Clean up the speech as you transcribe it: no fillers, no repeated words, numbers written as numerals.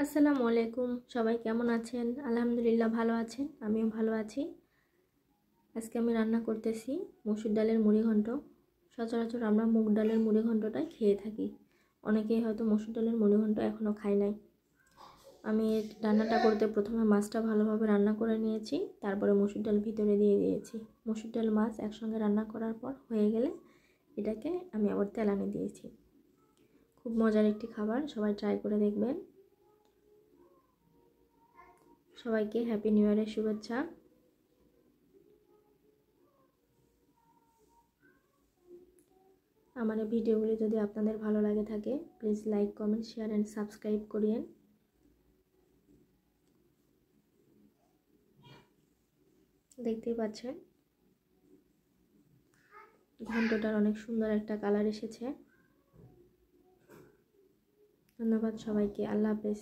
আসসালামু আলাইকুম, সবাই কেমন আছেন? আলহামদুলিল্লাহ ভালো আছেন, আমিও ভালো আছি। আজকে আমি রান্না করতেছি মসুর ডালের মুড়ি ঘন্ট। সচরাচর আমরা মুগ ডালের মুড়ি ঘন্টটাই খেয়ে থাকি, অনেকেই হয়তো মসুর ডালের মুড়ি ঘন্ট এখনও খায় নাই। আমি রান্নাটা করতে প্রথমে মাছটা ভালোভাবে রান্না করে নিয়েছি, তারপরে মসুর ডাল ভিতরে দিয়ে দিয়েছি। মসুর ডাল মাছ একসঙ্গে রান্না করার পর হয়ে গেলে এটাকে আমি আবার তেলানে দিয়েছি। খুব মজার একটি খাবার, সবাই ট্রাই করে দেখবেন। সবাইকে হ্যাপি নিউ ইয়ারের শুভেচ্ছা। আমার এই ভিডিওগুলি যদি আপনাদের ভালো লাগে থাকে, please like, comment, share and subscribe করিয়েন। দেখতেই পাচ্ছেন ঘন্টটার অনেক সুন্দর একটা কালার এসেছে। ধন্যবাদ সবাইকে, আল্লাহ হাফেজ।